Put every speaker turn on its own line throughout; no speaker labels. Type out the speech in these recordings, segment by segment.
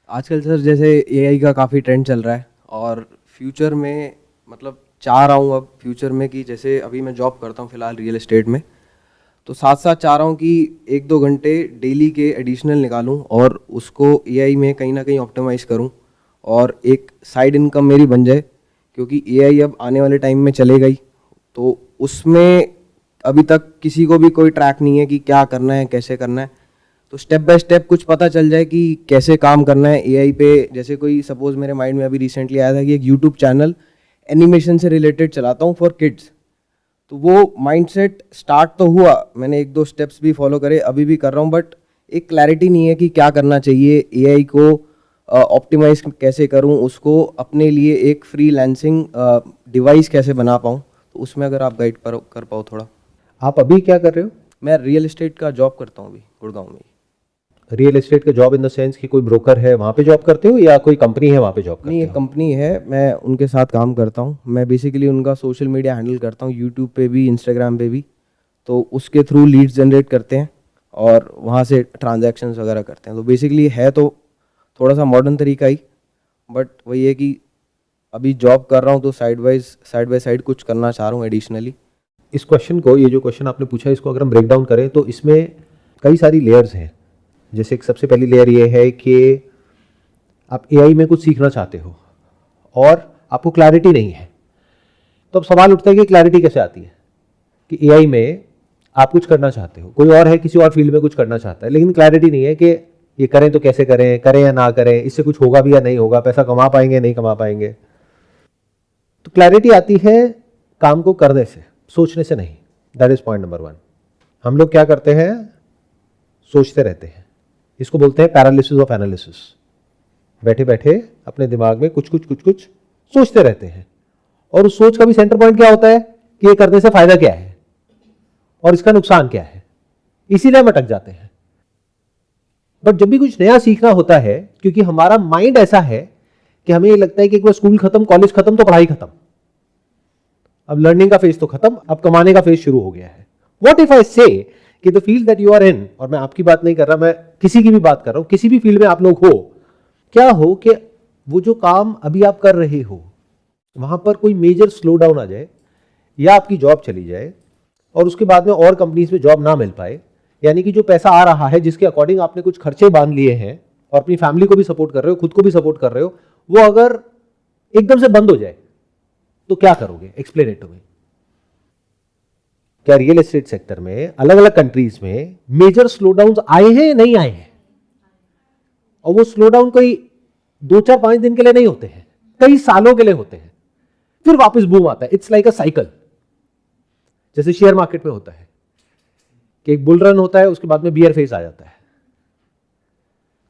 आजकल सर जैसे एआई का काफ़ी ट्रेंड चल रहा है और फ्यूचर में मतलब चाह रहा हूँ अब फ्यूचर में कि जैसे अभी मैं जॉब करता हूँ फ़िलहाल रियल एस्टेट में, तो साथ साथ चाह रहा हूँ कि 1-2 घंटे डेली के एडिशनल निकालूं और उसको एआई में कहीं ना कहीं ऑप्टिमाइज़ करूं और एक साइड इनकम मेरी बन जाए, क्योंकि एआई अब आने वाले टाइम में चलेगा ही। तो उसमें अभी तक किसी को भी कोई ट्रैक नहीं है कि क्या करना है कैसे करना है। तो स्टेप बाय स्टेप कुछ पता चल जाए कि कैसे काम करना है एआई पे। जैसे कोई सपोज मेरे माइंड में अभी रिसेंटली आया था कि एक यूट्यूब चैनल एनिमेशन से रिलेटेड चलाता हूँ फॉर किड्स। तो वो माइंडसेट स्टार्ट तो हुआ, मैंने 1-2 स्टेप्स भी फॉलो करे, अभी भी कर रहा हूँ, बट एक क्लैरिटी नहीं है कि क्या करना चाहिए, एआई को ऑप्टिमाइज कैसे करूँ, उसको अपने लिए एक फ्रीलांसिंग डिवाइस कैसे बना पाऊँ। तो उसमें अगर आप गाइड कर पाओ थोड़ा।
आप अभी क्या कर रहे हो?
मैं रियल एस्टेट का जॉब करता हूँ अभी गुड़गांव में ही।
रियल एस्टेट का जॉब इन द सेंस कि कोई ब्रोकर है वहाँ पे जॉब करते हो या कोई कंपनी है वहाँ पे जॉब
नहीं,
करते
एक
हो?
कंपनी है, मैं उनके साथ काम करता हूँ। मैं बेसिकली उनका सोशल मीडिया हैंडल करता हूँ, यूट्यूब पे भी इंस्टाग्राम पे भी। तो उसके थ्रू लीड्स जनरेट करते हैं और वहाँ से ट्रांजैक्शंस वगैरह करते हैं। तो बेसिकली है तो थोड़ा सा मॉडर्न तरीका ही, बट वही है कि अभी जॉब कर रहा हूँ तो साइड बाय साइड कुछ करना चाह रहा हूँ एडिशनली।
इस क्वेश्चन को, ये जो क्वेश्चन आपने पूछा, इसको अगर हम ब्रेक डाउन करें तो इसमें कई सारी लेयर्स हैं। जैसे एक सबसे पहली लेयर ये है कि आप एआई में कुछ सीखना चाहते हो और आपको क्लैरिटी नहीं है। तो अब सवाल उठता है कि क्लैरिटी कैसे आती है कि एआई में आप कुछ करना चाहते हो, कोई और है किसी और फील्ड में कुछ करना चाहता है, लेकिन क्लैरिटी नहीं है कि ये करें तो कैसे करें, करें या ना करें, इससे कुछ होगा भी या नहीं होगा, पैसा कमा पाएंगे नहीं कमा पाएंगे। तो क्लैरिटी आती है काम को करने से, सोचने से नहीं। That is point number 1। हम लोग क्या करते हैं? सोचते रहते हैं। इसको बोलते हैं पैरालिसिस ऑफ एनालिसिस। बैठे बैठे अपने दिमाग में कुछ कुछ कुछ कुछ सोचते रहते हैं और उस सोच का भी सेंटर पॉइंट क्या होता है कि ये करने से फायदा क्या है और इसका नुकसान क्या है, इसीलिए हम अटक जाते हैं। बट जब भी कुछ नया सीखना होता है, क्योंकि हमारा माइंड ऐसा है कि हमें ये लगता है कि एक बार स्कूल खत्म, कॉलेज खत्म तो पढ़ाई खत्म, अब लर्निंग का फेज तो खत्म, अब कमाने का फेज शुरू हो गया है। व्हाट इफ आई से कि the field that you are in, और मैं आपकी बात नहीं कर रहा, मैं किसी की भी बात कर रहा हूं, किसी भी फील्ड में आप लोग हो, क्या हो कि वो जो काम अभी आप कर रहे हो वहां पर कोई मेजर स्लो डाउन आ जाए या आपकी जॉब चली जाए और उसके बाद में और कंपनीज में जॉब ना मिल पाए, यानी कि जो पैसा आ रहा है जिसके अकॉर्डिंग आपने कुछ खर्चे बांध लिए हैं और अपनी फैमिली को भी सपोर्ट कर रहे हो, खुद को भी सपोर्ट कर रहे हो, वो अगर एकदम से बंद हो जाए तो क्या करोगे? Explain it to me. क्या रियल एस्टेट सेक्टर में अलग अलग कंट्रीज में मेजर स्लो डाउन आए हैं, नहीं आए हैं? और वो स्लो डाउन कोई 2-4-5 दिन के लिए नहीं होते हैं, कई सालों के लिए होते हैं, फिर वापस बूम आता है। It's like a cycle. जैसे शेयर मार्केट में होता है कि एक बुल रन होता है, उसके बाद में बियर फेज आ जाता है।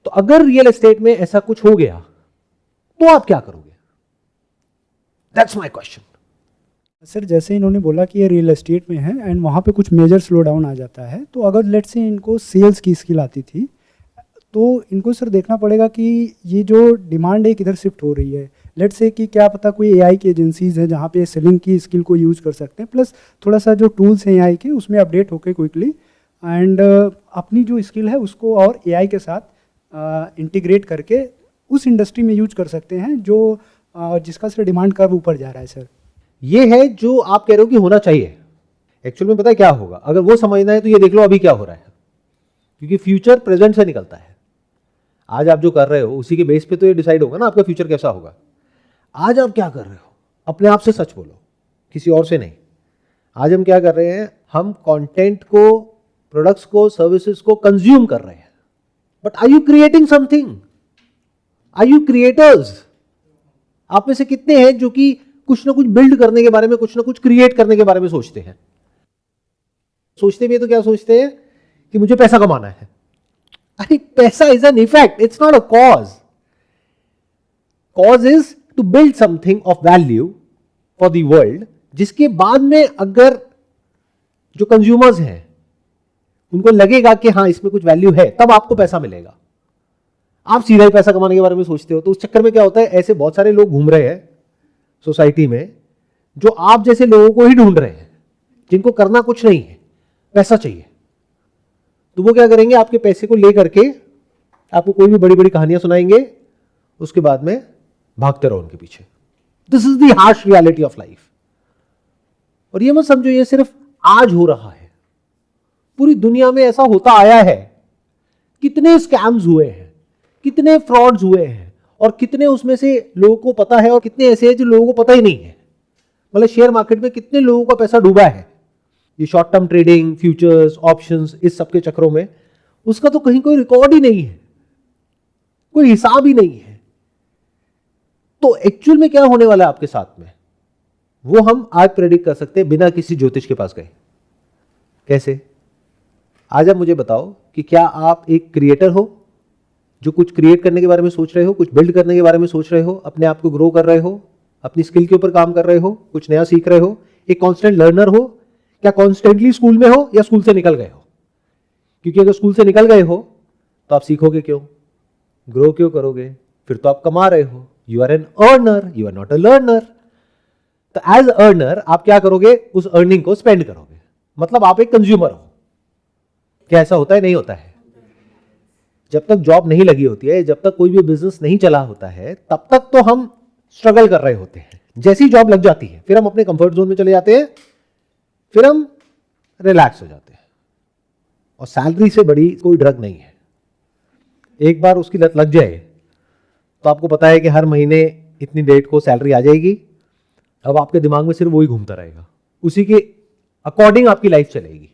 तो अगर रियल एस्टेट में ऐसा कुछ हो गया तो आप क्या करोगे? That's my question.
सर जैसे इन्होंने बोला कि ये रियल एस्टेट में है एंड वहाँ पे कुछ मेजर स्लो डाउन आ जाता है, तो अगर लेट से इनको सेल्स की स्किल आती थी तो इनको सर देखना पड़ेगा कि ये जो डिमांड है किधर शिफ्ट हो रही है। लेट से कि क्या पता कोई एआई की एजेंसीज हैं जहाँ पे सेलिंग की स्किल को यूज़ कर सकते हैं, प्लस थोड़ा सा जो टूल्स हैं एआई के उसमें अपडेट होकर क्विकली एंड अपनी जो स्किल है उसको और एआई के साथ इंटीग्रेट करके उस इंडस्ट्री में यूज कर सकते हैं जो जिसका सर डिमांड कर्व ऊपर जा रहा है सर।
ये है जो आप कह रहे हो कि होना चाहिए। एक्चुअल में पता है क्या होगा? अगर वो समझना है तो ये देख लो अभी क्या हो रहा है, क्योंकि फ्यूचर प्रेजेंट से निकलता है। आज आप जो कर रहे हो उसी के बेस पे तो ये डिसाइड होगा ना आपका फ्यूचर कैसा होगा। आज आप क्या कर रहे हो, अपने आप से सच बोलो, किसी और से नहीं। आज हम क्या कर रहे हैं? हम कंटेंट को, प्रोडक्ट्स को, सर्विसेज को कंज्यूम कर रहे हैं। But are you creating something? Are you creators? आप में से कितने हैं जो कि कुछ ना कुछ बिल्ड करने के बारे में, कुछ ना कुछ क्रिएट करने के बारे में सोचते हैं? सोचते भी है तो क्या सोचते हैं कि मुझे पैसा कमाना है। अरे पैसा is an effect, it's not a cause. Cause is to build something of value for the world, जिसके बाद में अगर जो कंज्यूमर्स हैं उनको लगेगा कि हाँ इसमें कुछ वैल्यू है, तब आपको पैसा मिलेगा। आप सीधा ही पैसा कमाने के बारे में सोचते हो। तो उस चक्कर में क्या होता है, ऐसे बहुत सारे लोग घूम रहे हैं सोसाइटी में जो आप जैसे लोगों को ही ढूंढ रहे हैं, जिनको करना कुछ नहीं है, पैसा चाहिए। तो वो क्या करेंगे? आपके पैसे को लेकर के आपको कोई भी बड़ी बड़ी कहानियां सुनाएंगे उसके बाद में भागते रहो उनके पीछे। This is the harsh reality of life. और ये मत समझो ये सिर्फ आज हो रहा है, पूरी दुनिया में ऐसा होता आया है। कितने स्कैम्स हुए हैं, कितने फ्रॉड्स हुए हैं, और कितने उसमें से लोगों को पता है और कितने ऐसे हैं जो लोगों को पता ही नहीं है। मतलब शेयर मार्केट में कितने लोगों का पैसा डूबा है, ये short term trading, futures, options, इस सब के चक्रों में। उसका तो कहीं कोई रिकॉर्ड ही नहीं है, कोई हिसाब ही नहीं है। तो एक्चुअल में क्या होने वाला है आपके साथ में, वो हम आज प्रेडिक्ट कर सकते हैं बिना किसी ज्योतिष के पास गए। कैसे? आज आप मुझे बताओ कि क्या आप एक क्रिएटर हो जो कुछ क्रिएट करने के बारे में सोच रहे हो, कुछ बिल्ड करने के बारे में सोच रहे हो, अपने आप को ग्रो कर रहे हो, अपनी स्किल के ऊपर काम कर रहे हो, कुछ नया सीख रहे हो, एक कांस्टेंट लर्नर हो? क्या कॉन्स्टेंटली स्कूल में हो या स्कूल से निकल गए हो? क्योंकि अगर स्कूल से निकल गए हो तो आप सीखोगे क्यों, ग्रो क्यों करोगे? फिर तो आप कमा रहे हो। You are an earner, you are not a learner. तो एज अर्नर आप क्या करोगे? उस अर्निंग को स्पेंड करोगे। मतलब आप एक कंज्यूमर हो। क्या ऐसा होता है? नहीं होता है। जब तक जॉब नहीं लगी होती है, जब तक कोई भी बिजनेस नहीं चला होता है, तब तक तो हम स्ट्रगल कर रहे होते हैं। जैसी जॉब लग जाती है फिर हम अपने कंफर्ट जोन में चले जाते हैं, फिर हम रिलैक्स हो जाते हैं। और सैलरी से बड़ी कोई ड्रग नहीं है। एक बार उसकी लत लग जाए तो आपको पता है कि हर महीने इतनी डेट को सैलरी आ जाएगी। अब आपके दिमाग में सिर्फ वही घूमता रहेगा, उसी के अकॉर्डिंग आपकी लाइफ चलेगी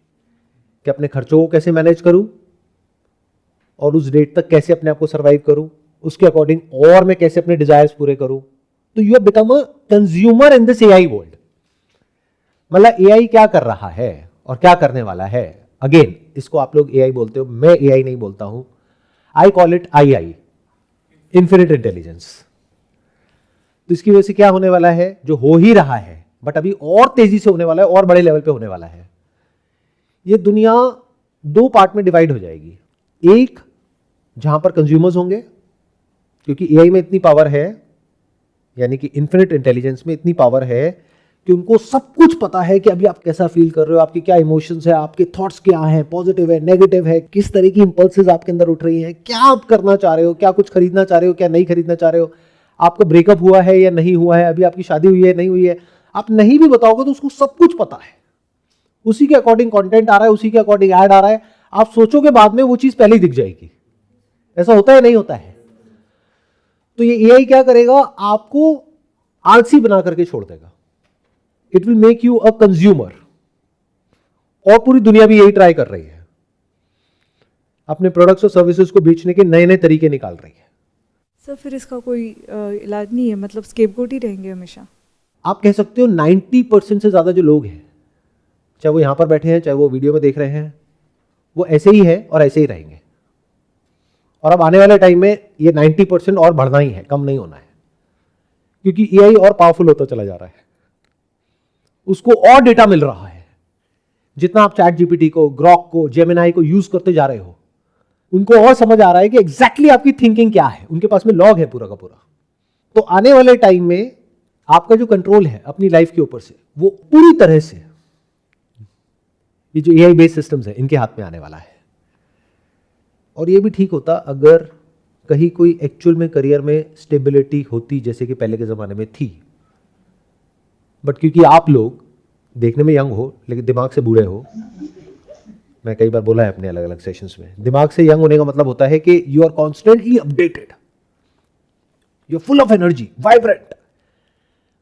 कि अपने खर्चों को कैसे मैनेज करूं और उस डेट तक कैसे अपने आप को सर्वाइव करूं, उसके अकॉर्डिंग और मैं कैसे अपने डिजायर्स पूरे करूं। तो you have become a consumer in this AI world. मतलब एआई क्या कर रहा है और क्या करने वाला है, अगेन इसको आप लोग एआई बोलते हो, मैं एआई नहीं बोलता हूं। I call it I, infinite intelligence. तो इसकी वजह से क्या होने वाला है, जो हो ही रहा है बट अभी और तेजी से होने वाला है और बड़े लेवल पे होने वाला है। ये दुनिया दो पार्ट में डिवाइड हो जाएगी। एक जहां पर कंज्यूमर्स होंगे, क्योंकि एआई में इतनी पावर है, यानी कि इन्फिनिट इंटेलिजेंस में इतनी पावर है कि उनको सब कुछ पता है कि अभी आप कैसा फील कर रहे हो, आपके क्या इमोशंस है, आपके थॉट्स क्या हैं, पॉजिटिव है, नेगेटिव है, किस तरह की इंपल्सेस आपके अंदर उठ रही हैं, क्या आप करना चाह रहे हो, क्या कुछ खरीदना चाह रहे हो, क्या नहीं खरीदना चाह रहे हो, आपका ब्रेकअप हुआ है या नहीं हुआ है, अभी आपकी शादी हुई है नहीं हुई है। आप नहीं भी बताओगे तो उसको सब कुछ पता है। उसी के अकॉर्डिंग कंटेंट आ रहा है, उसी के अकॉर्डिंग ऐड आ रहा है। आप सोचोगे बाद में वो चीज पहले ही दिख जाएगी। ऐसा होता है नहीं होता है? तो ये एआई क्या करेगा, आपको आलसी बना करके छोड़ देगा। It will make you a consumer. और पूरी दुनिया भी यही ट्राई कर रही है, अपने प्रोडक्ट्स और सर्विसेज को बेचने के नए नए तरीके निकाल रही है।
सर फिर इसका कोई इलाज नहीं है, मतलब स्केपगोट ही रहेंगे हमेशा?
आप कह सकते हो 90% से ज्यादा जो लोग हैं, चाहे वो यहां पर बैठे हैं, चाहे वो वीडियो में देख रहे हैं, वो ऐसे ही है और ऐसे ही रहेंगे। और अब आने वाले टाइम में ये 90% और बढ़ना ही है, कम नहीं होना है। क्योंकि एआई और पावरफुल होता चला जा रहा है, उसको और डेटा मिल रहा है। जितना आप चैट जीपीटी को, ग्रॉक को, जेमिनाई को यूज करते जा रहे हो, उनको और समझ आ रहा है कि एग्जैक्टली आपकी थिंकिंग क्या है। उनके पास में लॉग है पूरा का पूरा। तो आने वाले टाइम में आपका जो कंट्रोल है अपनी लाइफ के ऊपर से, वो पूरी तरह से ये जो एआई बेस्ड सिस्टम्स है इनके हाथ में आने वाला है। और ये भी ठीक होता अगर कहीं कोई एक्चुअल में करियर में स्टेबिलिटी होती, जैसे कि पहले के ज़माने में थी। बट क्योंकि आप लोग देखने में यंग हो लेकिन दिमाग से बूढ़े हो, मैं कई बार बोला है अपने अलग अलग सेशंस में, दिमाग से यंग होने का मतलब होता है कि you are constantly updated, you are full of energy, vibrant,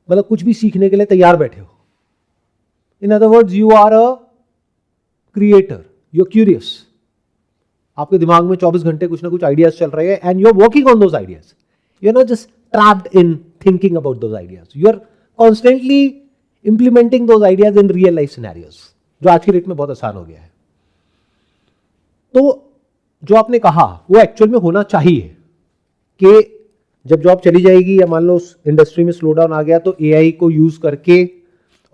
मतलब कुछ भी सीखने के लिए तैयार बैठे हो। In other words you are a creator, you are curious. आपके दिमाग में 24 घंटे कुछ ना कुछ आइडियाज चल रहे हैं and you are working on those ideas. You are not just trapped in thinking about those ideas, you are constantly implementing those ideas in real life scenarios, जो आज की डेट में बहुत आसान हो गया है। तो जो आपने कहा वो एक्चुअल में होना चाहिए कि जब जॉब चली जाएगी या मान लो उस इंडस्ट्री में स्लो डाउन आ गया तो एआई को यूज करके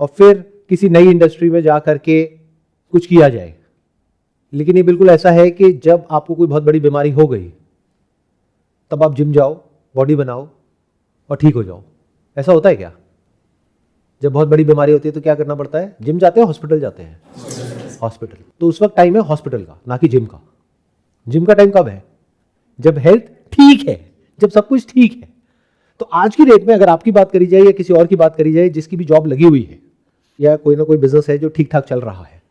और फिर किसी नई इंडस्ट्री में जा करके कुछ किया जाए। लेकिन ये बिल्कुल ऐसा है कि जब आपको कोई बहुत बड़ी बीमारी हो गई तब आप जिम जाओ, बॉडी बनाओ और ठीक हो जाओ। ऐसा होता है क्या? जब बहुत बड़ी बीमारी होती है तो क्या करना पड़ता है? जिम जाते हैं, हॉस्पिटल जाते हैं? हॉस्पिटल। तो उस वक्त टाइम है हॉस्पिटल का, ना कि जिम का। जिम का टाइम कब है? जब हेल्थ ठीक है, जब सब कुछ ठीक है। तो आज की डेट में अगर आपकी बात करी जाए या किसी और की बात करी जाए जिसकी भी जॉब लगी हुई है या कोई ना कोई बिजनेस है जो ठीक ठाक चल रहा है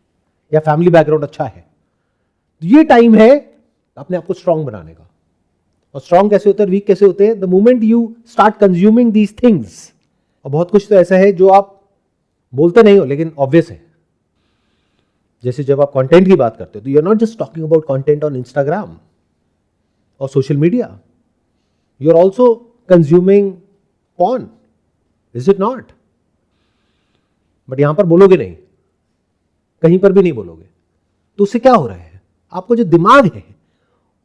या फैमिली बैकग्राउंड अच्छा है, तो ये टाइम है अपने आप को स्ट्रांग बनाने का। और स्ट्रांग कैसे होते हैं, वीक कैसे होते हैं? The moment you start consuming these things. और बहुत कुछ तो ऐसा है जो आप बोलते नहीं हो लेकिन ऑब्वियस है। जैसे जब आप कंटेंट की बात करते हो तो you are not just talking about content on Instagram और social media, you are also consuming porn, is it not? But यहां पर बोलोगे नहीं, कहीं पर भी नहीं बोलोगे, तो उससे क्या हो रहा है? आपको जो दिमाग है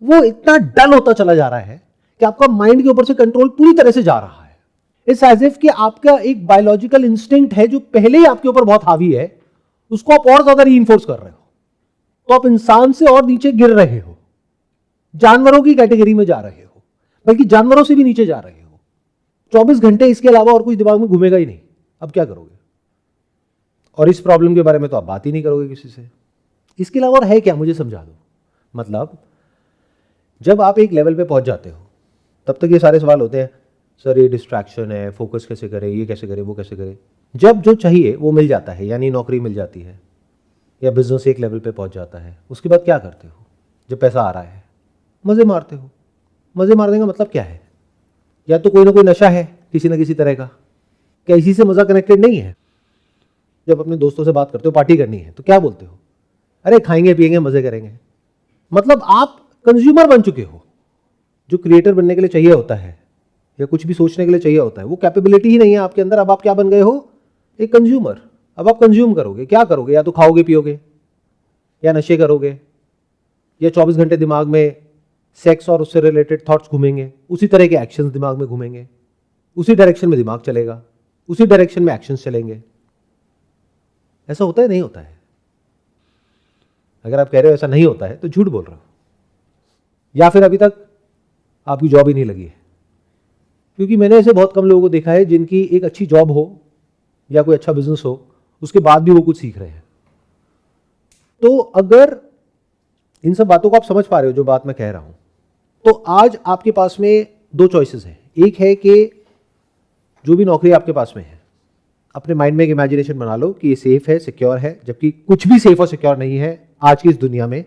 वो इतना डल होता चला जा रहा है कि आपका माइंड के ऊपर से कंट्रोल पूरी तरह से जा रहा है। इट्स एज इफ कि आपका एक बायोलॉजिकल इंस्टिंक्ट है जो पहले ही आपके ऊपर बहुत हावी है, उसको आप और ज्यादा रीइंफोर्स कर रहे हो, तो आप इंसान से और नीचे गिर रहे हो, जानवरों की कैटेगरी में जा रहे हो, बल्कि जानवरों से भी नीचे जा रहे हो। 24 घंटे इसके अलावा और कुछ दिमाग में घूमेगा ही नहीं। अब क्या करोगे? और इस प्रॉब्लम के बारे में तो आप बात ही नहीं करोगे किसी से। इसके अलावा और है क्या, मुझे समझा दो। मतलब जब आप एक लेवल पे पहुंच जाते हो तब तक ये सारे सवाल होते हैं, सर ये डिस्ट्रैक्शन है, फोकस कैसे करें, ये कैसे करें, वो कैसे करें। जब जो चाहिए वो मिल जाता है, यानी नौकरी मिल जाती है या बिजनेस एक लेवल पे पहुंच जाता है, उसके बाद क्या करते हो? जब पैसा आ रहा है मजे मारते हो। मजे मारने का मतलब क्या है? या तो कोई ना कोई नशा है किसी ना किसी तरह का, क्या इसी से मजा कनेक्टेड नहीं है? जब अपने दोस्तों से बात करते हो, पार्टी करनी है, तो क्या बोलते हो? अरे खाएंगे पिएंगे मजे करेंगे। मतलब आप कंज्यूमर बन चुके हो। जो क्रिएटर बनने के लिए चाहिए होता है या कुछ भी सोचने के लिए चाहिए होता है, वो कैपेबिलिटी ही नहीं है आपके अंदर। अब आप क्या बन गए हो? एक कंज्यूमर। अब आप कंज्यूम करोगे, क्या करोगे? या तो खाओगे पियोगे या नशे करोगे या 24 घंटे दिमाग में सेक्स और उससे रिलेटेड थॉट्स घूमेंगे, उसी तरह के एक्शंस दिमाग में घूमेंगे, उसी डायरेक्शन में दिमाग चलेगा, उसी डायरेक्शन में एक्शंस चलेंगे। ऐसा होता है? नहीं होता है। अगर आप कह रहे हो ऐसा नहीं होता है तो झूठ बोल रहे हो, या फिर अभी तक आपकी जॉब ही नहीं लगी है। क्योंकि मैंने ऐसे बहुत कम लोगों को देखा है जिनकी एक अच्छी जॉब हो या कोई अच्छा बिजनेस हो, उसके बाद भी वो कुछ सीख रहे हैं। तो अगर इन सब बातों को आप समझ पा रहे हो जो बात मैं कह रहा हूं, तो आज आपके पास में दो चॉइसेस हैं। एक है कि जो भी नौकरी आपके पास में है, अपने माइंड में एक इमेजिनेशन बना लो कि ये सेफ है, सिक्योर है, जबकि कुछ भी सेफ और सिक्योर नहीं है आज की इस दुनिया में,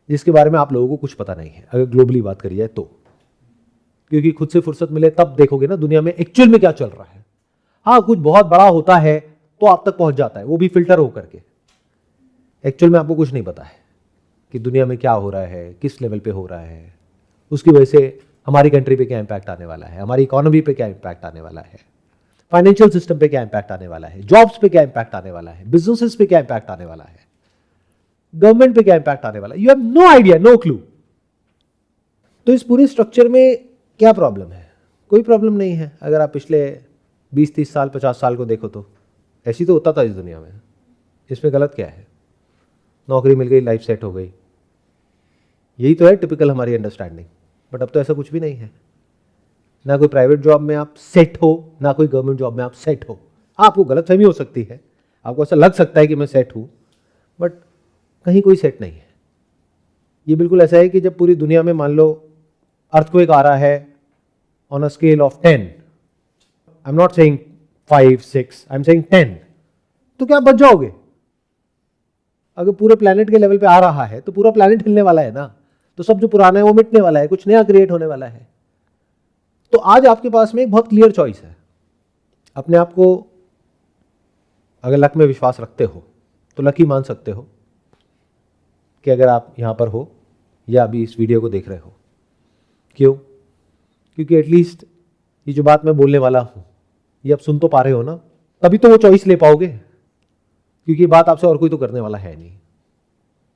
जिसके बारे में आप लोगों को कुछ पता नहीं है, अगर ग्लोबली बात करी जाए तो। क्योंकि खुद से फुर्सत मिले तब देखोगे ना दुनिया में एक्चुअल में क्या चल रहा है। हाँ, कुछ बहुत बड़ा होता है तो आप तक पहुंच जाता है, वो भी फिल्टर होकर के। एक्चुअल में आपको कुछ नहीं पता है कि दुनिया में क्या हो रहा है, किस लेवल पे हो रहा है, उसकी वजह से हमारी कंट्री पे क्या इंपैक्ट आने वाला है, हमारी इकोनॉमी पे क्या इंपैक्ट आने वाला है, फाइनेंशियल सिस्टम पे क्या इंपैक्ट आने वाला है, जॉब्स पे क्या इंपैक्ट आने वाला है, बिजनेसेस पे क्या इंपैक्ट आने वाला है, गवर्नमेंट पे क्या इंपैक्ट आने वाला है। You have no idea, no clue. तो इस पूरे स्ट्रक्चर में क्या प्रॉब्लम है? कोई प्रॉब्लम नहीं है। अगर आप पिछले 20-30 साल 50 साल को देखो तो ऐसी तो होता था इस दुनिया में। इसमें गलत क्या है? नौकरी मिल गई, लाइफ सेट हो गई, यही तो है टिपिकल हमारी अंडरस्टैंडिंग। बट अब तो ऐसा कुछ भी नहीं है। ना कोई प्राइवेट जॉब में आप सेट हो, ना कोई गवर्नमेंट जॉब में आप सेट हो। आपको गलतफहमी हो सकती है, आपको ऐसा लग सकता है कि मैं सेट हूं, बट कहीं कोई सेट नहीं है। ये बिल्कुल ऐसा है कि जब पूरी दुनिया में मान लो अर्थक्वेक आ रहा है on a scale of 10, I am not saying 5, 6, I am saying 10, तो क्या आप बच जाओगे? अगर पूरे प्लेनेट के लेवल पे आ रहा है तो पूरा प्लेनेट हिलने वाला है ना, तो सब जो पुराना है वो मिटने वाला है, कुछ नया क्रिएट होने वाला है। तो आज आपके पास में एक बहुत क्लियर चॉइस है। अपने आप को अगर लक में विश्वास रखते हो तो लकी मान सकते हो कि अगर आप यहां पर हो या अभी इस वीडियो को देख रहे हो। क्यों? क्योंकि एटलीस्ट ये जो बात मैं बोलने वाला हूं ये आप सुन तो पा रहे हो ना, तभी तो वो चॉइस ले पाओगे। क्योंकि ये बात आपसे और कोई तो करने वाला है नहीं।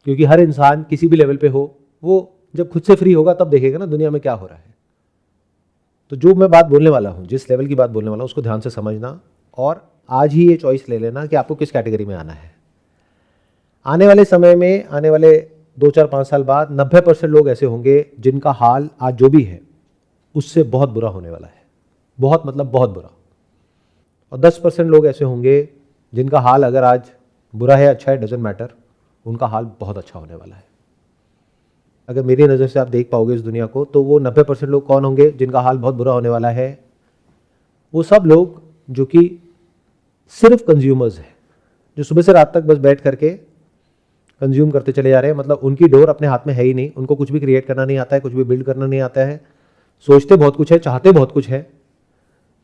क्योंकि हर इंसान किसी भी लेवल पे हो, वो जब खुद से फ्री होगा तब देखेगा ना दुनिया में क्या हो रहा है। तो जो मैं बात बोलने वाला हूं, जिस लेवल की बात बोलने वाला हूं, उसको ध्यान से समझना और आज ही ये चॉइस ले लेना कि आपको किस कैटेगरी में आना है। आने वाले समय में, आने वाले 2, 4, 5 साल बाद 90% लोग ऐसे होंगे जिनका हाल आज जो भी है उससे बहुत बुरा होने वाला है। बहुत मतलब बहुत बुरा। और 10% लोग ऐसे होंगे जिनका हाल अगर आज बुरा है, अच्छा है, डजंट मैटर, उनका हाल बहुत अच्छा होने वाला है। अगर मेरी नज़र से आप देख पाओगे इस दुनिया को, तो वो 90% लोग कौन होंगे जिनका हाल बहुत बुरा होने वाला है? वो सब लोग जो कि सिर्फ कंज्यूमर्स हैं, जो सुबह से रात तक बस बैठ करके कंज्यूम करते चले जा रहे हैं। मतलब उनकी डोर अपने हाथ में है ही नहीं, उनको कुछ भी क्रिएट करना नहीं आता है, कुछ भी बिल्ड करना नहीं आता है। सोचते बहुत कुछ है, चाहते बहुत कुछ है,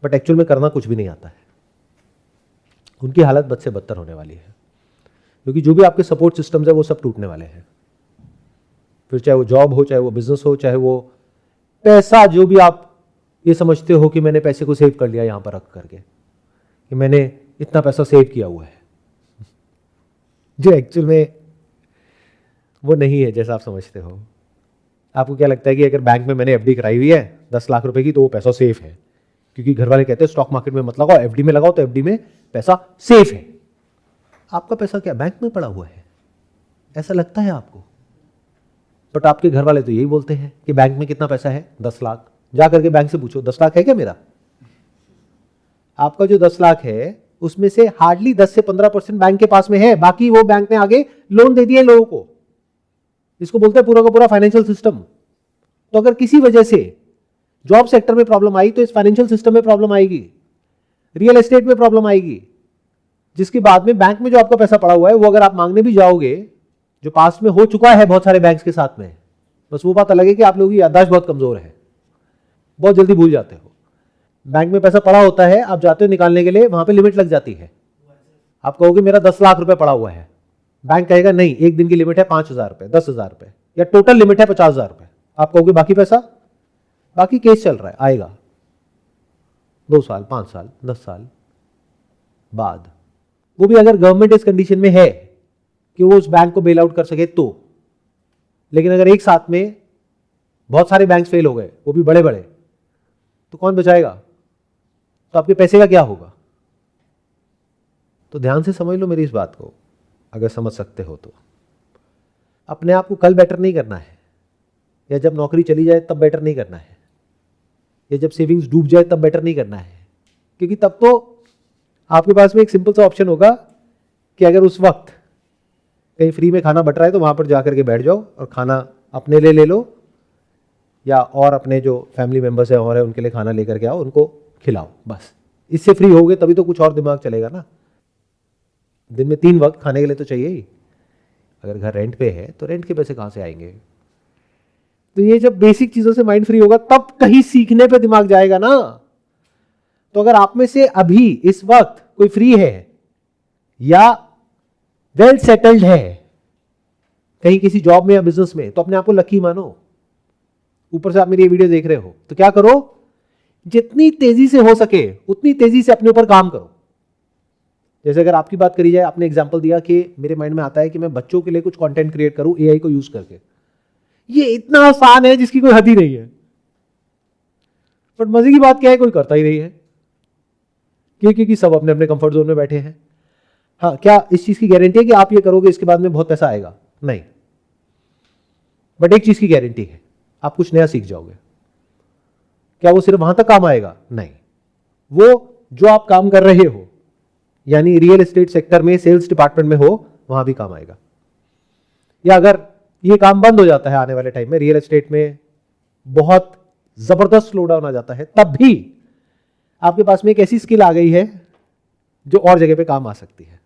बट एक्चुअल में करना कुछ भी नहीं आता है। उनकी हालत बद से बदतर होने वाली है, क्योंकि जो भी आपके सपोर्ट सिस्टम्स है वो सब टूटने वाले हैं। फिर चाहे वो जॉब हो, चाहे वो बिजनेस हो, चाहे वो पैसा, जो भी आप ये समझते हो कि मैंने पैसे को सेव कर लिया यहाँ पर रख करके, कि मैंने इतना पैसा सेव किया हुआ है, जो एक्चुअल में वो नहीं है जैसा आप समझते हो। आपको क्या लगता है कि अगर बैंक में मैंने एफडी कराई हुई है 10 लाख रुपए की, तो वो पैसा सेफ है, क्योंकि घर वाले कहते हैं स्टॉक मार्केट में मत लगाओ, एफडी में लगाओ, तो एफडी में पैसा सेफ है। आपका पैसा क्या बैंक में पड़ा हुआ है? ऐसा लगता है आपको, बट आपके घर वाले तो यही बोलते हैं कि बैंक में कितना पैसा है? 10 लाख। जा करके बैंक से पूछो 10 लाख है क्या मेरा? आपका जो 10 लाख है उसमें से हार्डली 10 से 15% बैंक के पास में है, बाकी वो बैंक ने आगे लोन दे दिए लोगों को। इसको बोलते हैं पूरा का पूरा फाइनेंशियल सिस्टम। तो अगर किसी वजह से जॉब सेक्टर में प्रॉब्लम आई, तो इस फाइनेंशियल सिस्टम में प्रॉब्लम आएगी, रियल एस्टेट में प्रॉब्लम आएगी, जिसके बाद में बैंक में जो आपका पैसा पड़ा हुआ है वो अगर आप मांगने भी जाओगे, जो पास्ट में हो चुका है बहुत सारे बैंक्स के साथ में, बस वो बात अलग है कि आप लोगों की याददाश्त बहुत कमजोर है, बहुत जल्दी भूल जाते हो। बैंक में पैसा पड़ा होता है, आप जाते हो निकालने के लिए, वहां पे लिमिट लग जाती है। आप कहोगे मेरा 10 लाख रुपए पड़ा हुआ है, बैंक कहेगा नहीं, एक दिन की लिमिट है 5,000 रुपए, 10,000 रुपए, या टोटल लिमिट है 50,000 रुपए। आप कहोगे बाकी पैसा, बाकी केस चल रहा है, आएगा 2 साल, 5 साल, 10 साल बाद। वो भी अगर गवर्नमेंट इस कंडीशन में है कि वो उस बैंक को बेल आउट कर सके तो। लेकिन अगर एक साथ में बहुत सारे बैंक फेल हो गए, वो भी बड़े बड़े, तो कौन बचाएगा? तो आपके पैसे का क्या होगा? तो ध्यान से समझ लो मेरी इस बात को, अगर समझ सकते हो तो। अपने आप को कल बेटर नहीं करना है, या जब नौकरी चली जाए तब बेटर नहीं करना है, या जब सेविंग्स डूब जाए तब बेटर नहीं करना है, क्योंकि तब तो आपके पास में एक सिंपल सा ऑप्शन होगा कि अगर उस वक्त कहीं फ्री में खाना बट रहा है तो वहां पर जाकर के बैठ जाओ और खाना अपने लिए ले लो, या और अपने जो फैमिली मेंबर्स हैं और है उनके लिए खाना लेकर के आओ, उनको खिलाओ, बस। इससे फ्री होगे तभी तो कुछ और दिमाग चलेगा ना। दिन में 3 वक्त खाने के लिए तो चाहिए ही। अगर घर रेंट पे है तो रेंट के पैसे कहाँ से आएंगे? तो ये जब बेसिक चीजों से माइंड फ्री होगा तब कहीं सीखने पे दिमाग जाएगा ना। तो अगर आप में से अभी इस वक्त कोई फ्री है या वेल सेटल्ड है कहीं किसी जॉब में या बिजनेस में, तो अपने आप को लकी मानो। ऊपर से आप मेरी ये वीडियो देख रहे हो तो क्या करो, जितनी तेजी से हो सके उतनी तेजी से अपने ऊपर काम करो। जैसे अगर आपकी बात करी जाए, आपने एग्जांपल दिया कि मेरे माइंड में आता है कि मैं बच्चों के लिए कुछ कंटेंट क्रिएट करूं एआई को यूज करके। ये इतना आसान है जिसकी कोई हद ही नहीं है, बट मजे की बात क्या है, कोई करता ही नहीं है, क्योंकि सब अपने अपने कंफर्ट जोन में बैठे हैं। हाँ, क्या इस चीज की गारंटी है कि आप ये करोगे इसके बाद में बहुत पैसा आएगा? नहीं, बट एक चीज की गारंटी है, आप कुछ नया सीख जाओगे। क्या वो सिर्फ वहां तक काम आएगा? नहीं, वो जो आप काम कर रहे हो, यानी रियल एस्टेट सेक्टर में सेल्स डिपार्टमेंट में हो, वहां भी काम आएगा। या अगर ये काम बंद हो जाता है आने वाले टाइम में, रियल एस्टेट में बहुत जबरदस्त स्लो डाउन आ जाता है, तब भी आपके पास में एक ऐसी स्किल आ गई है जो और जगह पे काम आ सकती है।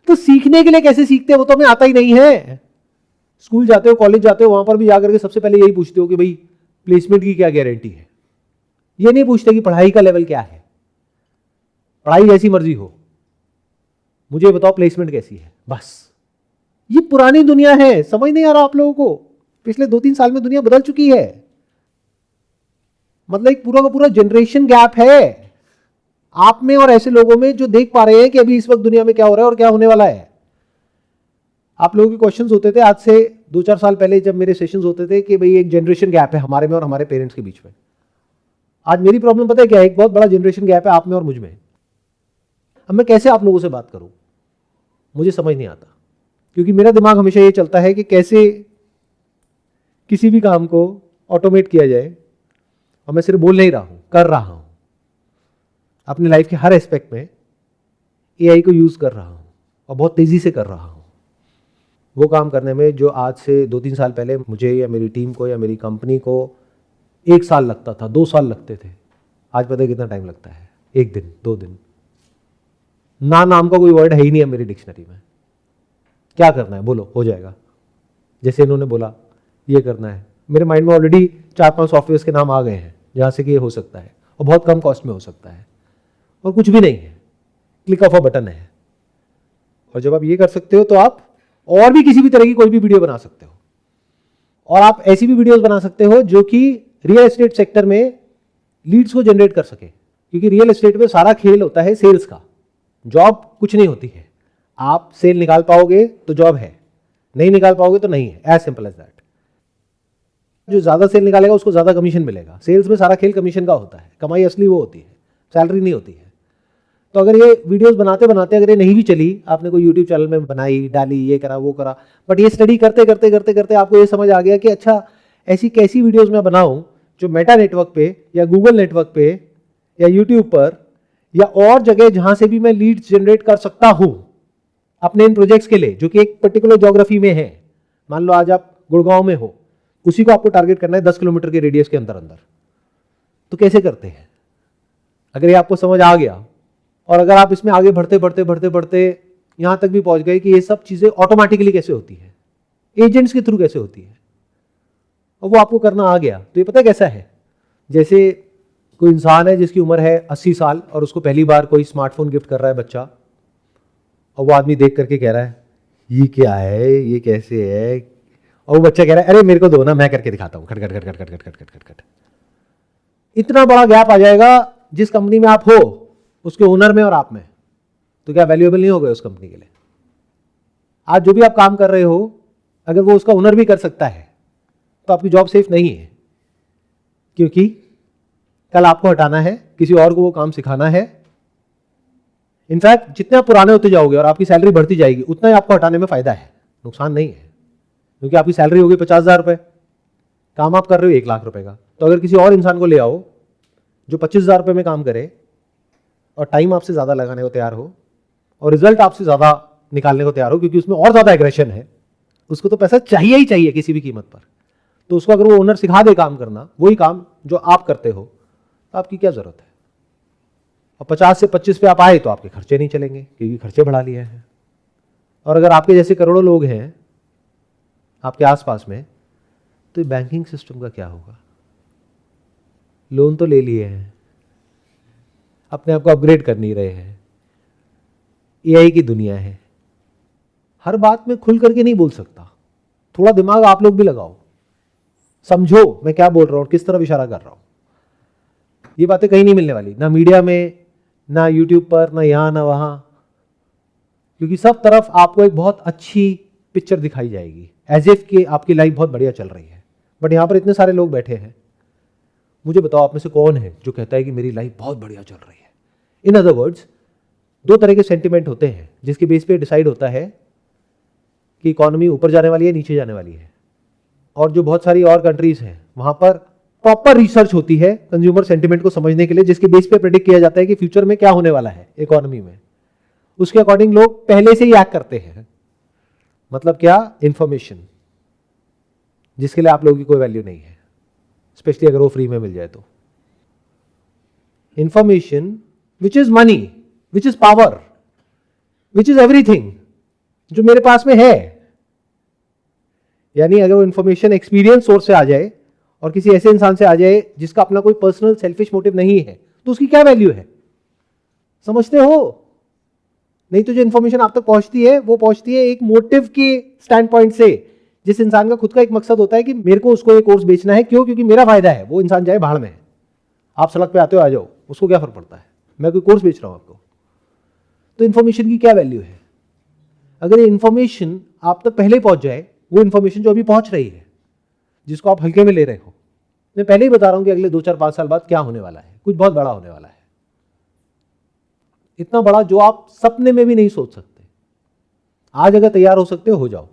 तो सीखने के लिए कैसे सीखते हैं वो तो हमें आता ही नहीं है। स्कूल जाते हो, कॉलेज जाते हो, वहां पर भी जाकर के सबसे पहले यही पूछते हो कि भाई प्लेसमेंट की क्या गारंटी है। ये नहीं पूछते कि पढ़ाई का लेवल क्या है। पढ़ाई जैसी मर्जी हो, मुझे बताओ प्लेसमेंट कैसी है, बस। ये पुरानी दुनिया है, समझ नहीं आ रहा आप लोगों को। पिछले 2-3 साल में दुनिया बदल चुकी है। मतलब एक पूरा का पूरा जनरेशन गैप है आप में और ऐसे लोगों में जो देख पा रहे हैं कि अभी इस वक्त दुनिया में क्या हो रहा है और क्या होने वाला है। आप लोगों के क्वेश्चंस होते थे आज से 2-4 साल पहले जब मेरे सेशंस होते थे कि भाई एक जनरेशन गैप है हमारे में और हमारे पेरेंट्स के बीच में। आज मेरी प्रॉब्लम पता है क्या है? एक बहुत बड़ा जनरेशन गैप है आप में और मुझ में। अब मैं कैसे आप लोगों से बात करूं, मुझे समझ नहीं आता, क्योंकि मेरा दिमाग हमेशा ये चलता है कि कैसे किसी भी काम को ऑटोमेट किया जाए। और मैं सिर्फ बोल नहीं रहा हूं, कर रहा हूं। अपने लाइफ के हर एस्पेक्ट में एआई को यूज कर रहा हूं और बहुत तेजी से कर रहा हूं। वो काम करने में जो आज से 2-3 साल पहले मुझे या मेरी टीम को या मेरी कंपनी को 1 साल लगता था, 2 साल लगते थे, आज पता है कितना टाइम लगता है? 1 दिन, 2 दिन। ना नाम का कोई वर्ड है ही नहीं है मेरी डिक्शनरी में। क्या करना है बोलो, हो जाएगा। जैसे इन्होंने बोला ये करना है, मेरे माइंड में ऑलरेडी 4-5 सॉफ्टवेयर्स के नाम आ गए हैं जहाँ से कि ये हो सकता है और बहुत कम कॉस्ट में हो सकता है और कुछ भी नहीं है, क्लिक ऑफ अ बटन है। और जब आप ये कर सकते हो तो आप और भी किसी भी तरह की कोई भी वीडियो बना सकते हो। और आप ऐसी भी वीडियोस बना सकते हो जो कि रियल एस्टेट सेक्टर में लीड्स को जनरेट कर सके, क्योंकि रियल एस्टेट में सारा खेल होता है सेल्स का। जॉब कुछ नहीं होती है, आप सेल निकाल पाओगे तो जॉब है, नहीं निकाल पाओगे तो नहीं है, एज सिंपल एज दैट। जो ज्यादा सेल निकालेगा उसको ज्यादा कमीशन मिलेगा। सेल्स में सारा खेल कमीशन का होता है, कमाई असली वो होती है, सैलरी नहीं होती है। तो अगर ये वीडियोस बनाते बनाते अगर ये नहीं भी चली, आपने कोई यूट्यूब चैनल में बनाई, डाली, ये करा वो करा, बट ये स्टडी करते करते करते करते आपको ये समझ आ गया कि अच्छा ऐसी कैसी वीडियोस मैं बनाऊं जो मेटा नेटवर्क पे या गूगल नेटवर्क पे या यूट्यूब पर या और जगह जहां से भी मैं लीड्स जनरेट कर सकता हूं अपने इन प्रोजेक्ट्स के लिए, जो कि एक पर्टिकुलर ज्योग्राफी में है। मान लो आज आप गुड़गांव में हो, उसी को आपको टारगेट करना है 10 किलोमीटर के रेडियस के अंदर अंदर। तो कैसे करते हैं? अगर ये आपको समझ आ गया और अगर आप इसमें आगे बढ़ते बढ़ते बढ़ते बढ़ते यहां तक भी पहुंच गए कि ये सब चीजें ऑटोमेटिकली कैसे होती है, एजेंट्स के थ्रू कैसे होती है, और वो आपको करना आ गया, तो ये पता है कैसा है? जैसे कोई इंसान है जिसकी उम्र है 80 साल और उसको पहली बार कोई स्मार्टफोन गिफ्ट कर रहा है बच्चा, और वो आदमी देख करके कह रहा है ये क्या है, ये कैसे है, और वो बच्चा कह रहा है अरे मेरे को दो ना, मैं करके दिखाता हूं, खट खट खट खट खट खट खट खट खट। इतना बड़ा गैप आ जाएगा जिस कंपनी में आप हो उसके ओनर में और आप में, तो क्या वैल्यूएबल नहीं हो गए उस कंपनी के लिए? आज जो भी आप काम कर रहे हो अगर वो उसका ओनर भी कर सकता है तो आपकी जॉब सेफ नहीं है, क्योंकि कल आपको हटाना है, किसी और को वो काम सिखाना है। इनफैक्ट जितने आप पुराने होते जाओगे और आपकी सैलरी बढ़ती जाएगी उतना ही आपको हटाने में फायदा है, नुकसान नहीं है। क्योंकि आपकी सैलरी होगी 50,000 रुपए, काम आप कर रहे हो 1 लाख रुपए का, तो अगर किसी और इंसान को ले आओ जो 25,000 रुपए में काम करे और टाइम आपसे ज्यादा लगाने को तैयार हो और रिजल्ट आपसे ज्यादा निकालने को तैयार हो, क्योंकि उसमें और ज्यादा एग्रेशन है, उसको तो पैसा चाहिए ही चाहिए किसी भी कीमत पर, तो उसको अगर वो ओनर सिखा दे काम करना, वही काम जो आप करते हो, तो आपकी क्या जरूरत है? और 50 से 25 पे आप आए तो आपके खर्चे नहीं चलेंगे, क्योंकि खर्चे बढ़ा लिए हैं। और अगर आपके जैसे करोड़ों लोग हैं आपके आसपास में, तो बैंकिंग सिस्टम का क्या होगा? लोन तो ले लिए हैं, अपने आप को अपग्रेड कर नहीं रहे हैं, एआई की दुनिया है, हर बात में खुल करके नहीं बोल सकता, थोड़ा दिमाग आप लोग भी लगाओ, समझो मैं क्या बोल रहा हूं, किस तरफ इशारा कर रहा हूं। ये बातें कहीं नहीं मिलने वाली, ना मीडिया में, ना यूट्यूब पर, ना यहां ना वहां, क्योंकि सब तरफ आपको एक बहुत अच्छी पिक्चर दिखाई जाएगी, एज इफ कि आपकी लाइफ बहुत बढ़िया चल रही है। बट यहां पर इतने सारे लोग बैठे हैं, मुझे बताओ आप में से कौन है जो कहता है कि मेरी लाइफ बहुत बढ़िया चल रही है? इन अदर वर्ड्स, 2 तरह के सेंटिमेंट होते हैं जिसके बेस पे डिसाइड होता है कि इकोनॉमी ऊपर जाने वाली है, नीचे जाने वाली है। और जो बहुत सारी और कंट्रीज हैं वहां पर प्रॉपर रिसर्च होती है कंज्यूमर सेंटिमेंट को समझने के लिए, जिसके बेस पे प्रेडिक्ट किया जाता है कि फ्यूचर में क्या होने वाला है इकोनॉमी में, उसके अकॉर्डिंग लोग पहले से ही एक्ट करते हैं। मतलब क्या? इंफॉर्मेशन जिसके लिए आप लोगों की कोई वैल्यू नहीं है, स्पेशली अगर वो फ्री में मिल जाए तो। Information which is money, which is power, which is everything, जो मेरे पास में है। यानी अगर वो इंफॉर्मेशन एक्सपीरियंस सोर्स से आ जाए और किसी ऐसे इंसान से आ जाए जिसका अपना कोई पर्सनल सेल्फिश मोटिव नहीं है, तो उसकी क्या वैल्यू है? समझते हो? नहीं तो जो इंफॉर्मेशन आप तक पहुंचती है वो पहुंचती है एक मोटिव के स्टैंड पॉइंट से, जिस इंसान का खुद का एक मकसद होता है कि मेरे को उसको ये कोर्स बेचना है। क्यों? क्योंकि मेरा फायदा है। वो इंसान जाए भाड़ में, आप सड़क पे आते हो आ जाओ, उसको क्या फर्क पड़ता है, मैं कोई कोर्स बेच रहा हूं आपको। तो इंफॉर्मेशन की क्या वैल्यू है? अगर ये इंफॉर्मेशन आप तक पहले पहुंच जाए, वो इंफॉर्मेशन जो अभी पहुंच रही है, जिसको आप हल्के में ले रहे हो, मैं पहले ही बता रहा हूं कि अगले 2, 4, 5 साल बाद क्या होने वाला है, कुछ बहुत बड़ा होने वाला है, इतना बड़ा जो आप सपने में भी नहीं सोच सकते। आज अगर तैयार हो सकते हो जाओ,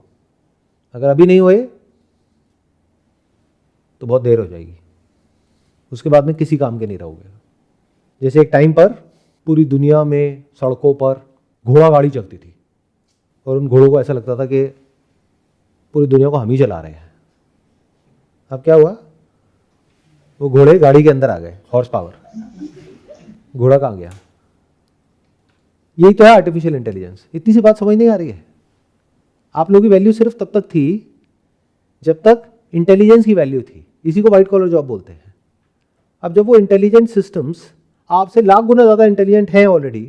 अगर अभी नहीं हुए तो बहुत देर हो जाएगी, उसके बाद में किसी काम के नहीं रहोगे। जैसे एक टाइम पर पूरी दुनिया में सड़कों पर घोड़ा गाड़ी चलती थी और उन घोड़ों को ऐसा लगता था कि पूरी दुनिया को हम ही चला रहे हैं। अब क्या हुआ, वो घोड़े गाड़ी के अंदर आ गए, हॉर्स पावर, घोड़ा कहाँ गया? यही तो है आर्टिफिशियल इंटेलिजेंस। इतनी सी बात समझ नहीं आ रही है? आप लोगों की वैल्यू सिर्फ तब तक थी जब तक इंटेलिजेंस की वैल्यू थी। इसी को वाइट कॉलर जॉब बोलते हैं। अब जब वो इंटेलिजेंट सिस्टम्स आपसे लाख गुना ज्यादा इंटेलिजेंट हैं ऑलरेडी,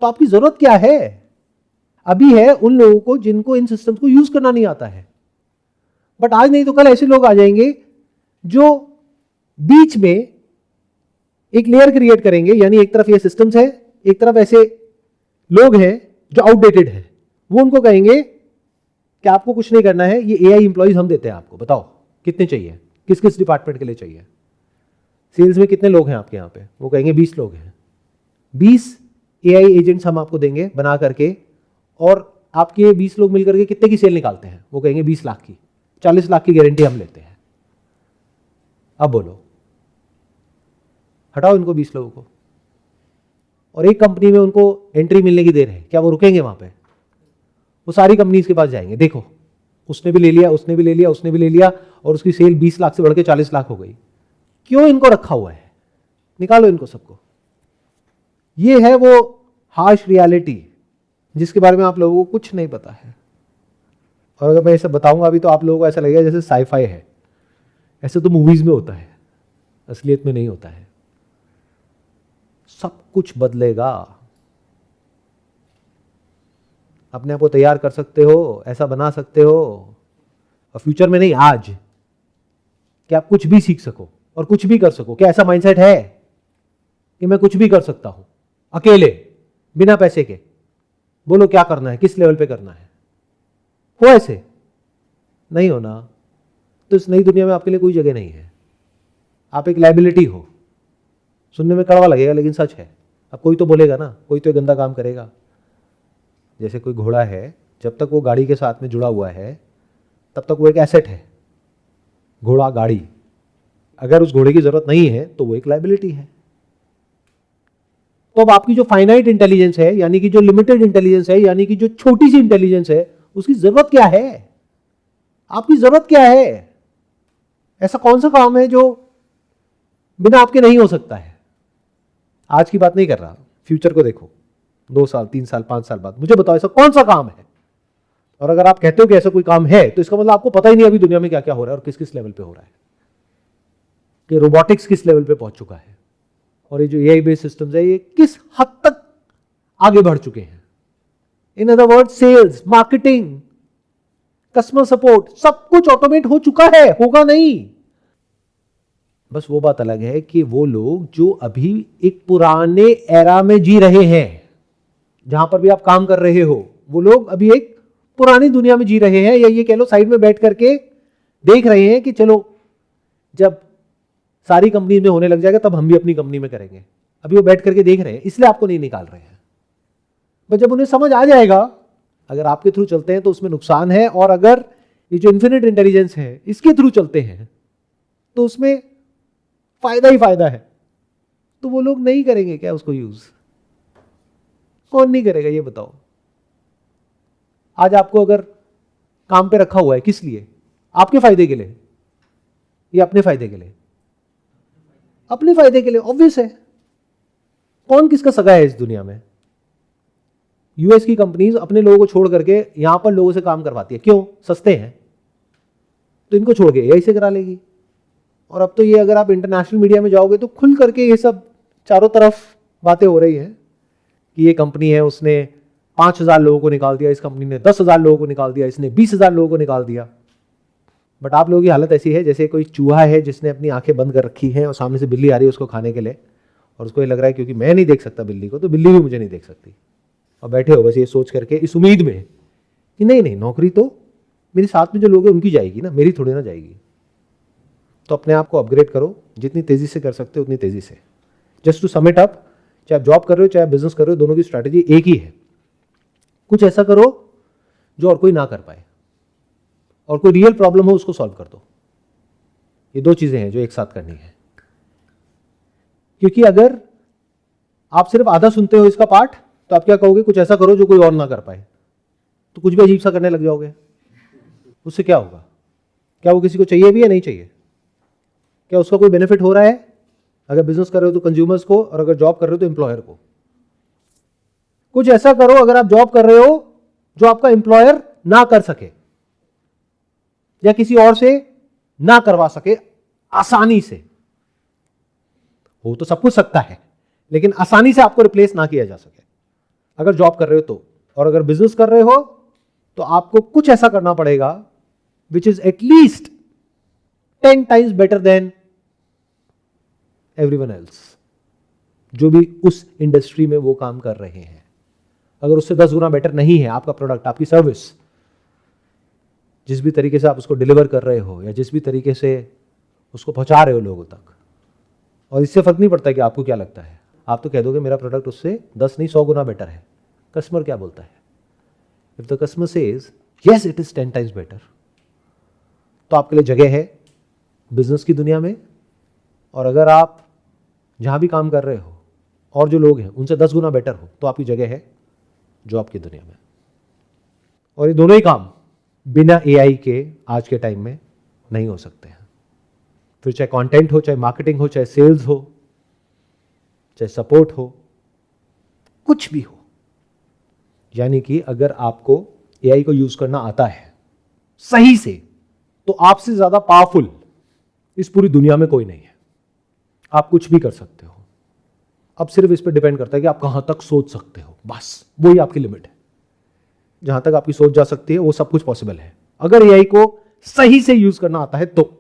तो आपकी जरूरत क्या है? अभी है उन लोगों को जिनको इन सिस्टम्स को यूज करना नहीं आता है। बट आज नहीं तो कल ऐसे लोग आ जाएंगे जो बीच में एक लेयर क्रिएट करेंगे, यानी एक तरफ ये सिस्टम्स है, एक तरफ ऐसे लोग हैं जो आउटडेटेड है। वो उनको कहेंगे कि आपको कुछ नहीं करना है, ये एआई एम्प्लॉइज हम देते हैं आपको, बताओ कितने चाहिए, किस किस डिपार्टमेंट के लिए चाहिए, सेल्स में कितने लोग हैं आपके यहाँ पे? वो कहेंगे 20 लोग हैं, 20 एआई एजेंट्स हम आपको देंगे बना करके, और आपके 20 लोग मिलकर के कितने की सेल निकालते हैं? वो कहेंगे 20 लाख की, 40 लाख की गारंटी हम लेते हैं। अब बोलो, हटाओ इनको 20 लोगों को, और एक कंपनी में उनको एंट्री मिलने की देर है, क्या वो रुकेंगे वहां पे? वो सारी कंपनीज के पास जाएंगे, देखो उसने भी ले लिया, उसने भी ले लिया, उसने भी ले लिया, और उसकी सेल 20 लाख से बढ़ के 40 लाख हो गई। क्यों इनको रखा हुआ है? निकालो इनको सबको। ये है वो हार्श रियलिटी जिसके बारे में आप लोगों को कुछ नहीं पता है। और अगर मैं इसे बताऊंगा अभी तो आप लोगों को ऐसा लगेगा जैसे साईफाई है। ऐसे तो मूवीज में होता है, असलियत में नहीं होता है। सब कुछ बदलेगा। अपने आप को तैयार कर सकते हो, ऐसा बना सकते हो, और फ्यूचर में नहीं आज, कि आप कुछ भी सीख सको और कुछ भी कर सको। क्या ऐसा माइंडसेट है कि मैं कुछ भी कर सकता हूं अकेले, बिना पैसे के? बोलो क्या करना है, किस लेवल पे करना है? हो ऐसे? नहीं होना। तो इस नई दुनिया में आपके लिए कोई जगह नहीं है। आप एक लायबिलिटी हो। सुनने में कड़वा लगेगा लेकिन सच है। अब कोई तो बोलेगा ना, कोई तो गंदा काम करेगा। जैसे कोई घोड़ा है, जब तक वो गाड़ी के साथ में जुड़ा हुआ है तब तक वो एक एसेट है, घोड़ा गाड़ी। अगर उस घोड़े की जरूरत नहीं है तो वो एक लायबिलिटी है। तो अब आपकी जो फाइनाइट इंटेलिजेंस है, यानी कि जो लिमिटेड इंटेलिजेंस है, यानी कि जो छोटी सी इंटेलिजेंस है, उसकी जरूरत क्या है? आपकी जरूरत क्या है? ऐसा कौन सा काम है जो बिना आपके नहीं हो सकता है? आज की बात नहीं कर रहा, फ्यूचर को देखो, 2 साल 3 साल 5 साल बाद मुझे बताओ ऐसा कौन सा काम है। और अगर आप कहते हो कि ऐसा कोई काम है तो इसका मतलब आपको पता ही नहीं अभी दुनिया में क्या क्या हो रहा है और किस किस लेवल पे हो रहा है, कि रोबोटिक्स किस लेवल पे पहुंच चुका है, और ये जो एआई बेस्ड सिस्टम्स है ये किस हद तक आगे बढ़ चुके हैं। In other word, sales, marketing, customer support, सब कुछ ऑटोमेट हो चुका है, होगा नहीं। बस वो बात अलग है कि वो लोग जो अभी एक पुराने एरा में जी रहे हैं, जहां पर भी आप काम कर रहे हो, वो लोग अभी एक पुरानी दुनिया में जी रहे हैं, या ये कह लो साइड में बैठ करके देख रहे हैं कि चलो जब सारी कंपनी में होने लग जाएगा तब हम भी अपनी कंपनी में करेंगे। अभी वो बैठ करके देख रहे हैं, इसलिए आपको नहीं निकाल रहे हैं। बस जब उन्हें समझ आ जाएगा, अगर आपके थ्रू चलते हैं तो उसमें नुकसान है, और अगर ये जो इन्फिनिट इंटेलिजेंस है इसके थ्रू चलते हैं तो उसमें फायदा ही फायदा है। तो वो लोग नहीं करेंगे क्या उसको यूज? कौन नहीं करेगा ये बताओ? आज आपको अगर काम पे रखा हुआ है, किस लिए? आपके फायदे के लिए या अपने फायदे के लिए? अपने फायदे के लिए, ऑब्वियस है। कौन किसका सगा है इस दुनिया में? यूएस की कंपनीज अपने लोगों को छोड़ करके यहां पर लोगों से काम करवाती है। क्यों? सस्ते हैं, तो इनको छोड़ के एआई से करा लेगी। और अब तो ये अगर आप इंटरनेशनल मीडिया में जाओगे तो खुल करके ये सब चारों तरफ बातें हो रही हैं कि ये कंपनी है, उसने 5,000 लोगों को निकाल दिया, इस कंपनी ने 10,000 लोगों को निकाल दिया, इसने 20,000 लोगों को निकाल दिया। बट आप लोगों की हालत ऐसी है जैसे कोई चूहा है जिसने अपनी आंखें बंद कर रखी हैं और सामने से बिल्ली आ रही है उसको खाने के लिए, और उसको ये लग रहा है क्योंकि मैं नहीं देख सकता बिल्ली को तो बिल्ली भी मुझे नहीं देख सकती। और बैठे हो बस ये सोच करके, इस उम्मीद में कि नहीं नहीं, नौकरी तो मेरे साथ में जो लोग हैं उनकी जाएगी ना, मेरी थोड़ी ना जाएगी। तो अपने आप को अपग्रेड करो, जितनी तेजी से कर सकते हो उतनी तेजी से। Just to sum it up, चाहे आप जॉब कर रहे हो चाहे आप बिजनेस कर रहे हो, दोनों की स्ट्रैटेजी एक ही है। कुछ ऐसा करो जो और कोई ना कर पाए, और कोई रियल प्रॉब्लम हो उसको सॉल्व कर दो। ये 2 चीजें हैं जो एक साथ करनी है। क्योंकि अगर आप सिर्फ आधा सुनते हो इसका पार्ट, तो आप क्या कहोगे? कुछ ऐसा करो जो कोई और ना कर पाए, तो कुछ भी अजीब सा करने लग जाओगे। उससे क्या होगा? क्या वो किसी को चाहिए भी या नहीं चाहिए? क्या उसका कोई बेनिफिट हो रहा है? अगर बिजनेस कर रहे हो तो कंज्यूमर्स को, और अगर जॉब कर रहे हो तो एम्प्लॉयर को। कुछ ऐसा करो अगर आप जॉब कर रहे हो जो आपका एम्प्लॉयर ना कर सके या किसी और से ना करवा सके आसानी से। हो तो सब कुछ सकता है, लेकिन आसानी से आपको रिप्लेस ना किया जा सके अगर जॉब कर रहे हो तो। और अगर बिजनेस कर रहे हो तो आपको कुछ ऐसा करना पड़ेगा which is at least 10 times better than everyone else, जो भी उस इंडस्ट्री में वो काम कर रहे हैं। अगर उससे 10 गुना बेटर नहीं है आपका प्रोडक्ट, आपकी सर्विस, जिस भी तरीके से आप उसको डिलीवर कर रहे हो या जिस भी तरीके से उसको पहुंचा रहे हो लोगों तक, और इससे फर्क नहीं पड़ता कि आपको क्या लगता है, आप तो कह दोगे मेरा प्रोडक्ट उससे 10 नहीं 100 गुना बेटर है। कस्टमर क्या बोलता है? If the customer says yes it is 10 times better, तो आपके लिए जगह है बिजनेस की दुनिया में। और अगर आप जहां भी काम कर रहे हो और जो लोग हैं उनसे 10 गुना बेटर हो, तो आपकी जगह है जॉब की दुनिया में। और ये दोनों ही काम बिना एआई के आज के टाइम में नहीं हो सकते हैं। फिर चाहे कंटेंट हो, चाहे मार्केटिंग हो, चाहे सेल्स हो, चाहे सपोर्ट हो, कुछ भी हो। यानी कि अगर आपको एआई को यूज करना आता है सही से, तो आपसे ज्यादा पावरफुल इस पूरी दुनिया में कोई नहीं है। आप कुछ भी कर सकते हो। अब सिर्फ इस पर डिपेंड करता है कि आप कहां तक सोच सकते हो, बस वही आपकी लिमिट है। जहां तक आपकी सोच जा सकती है वो सब कुछ पॉसिबल है, अगर एआई को सही से यूज करना आता है तो।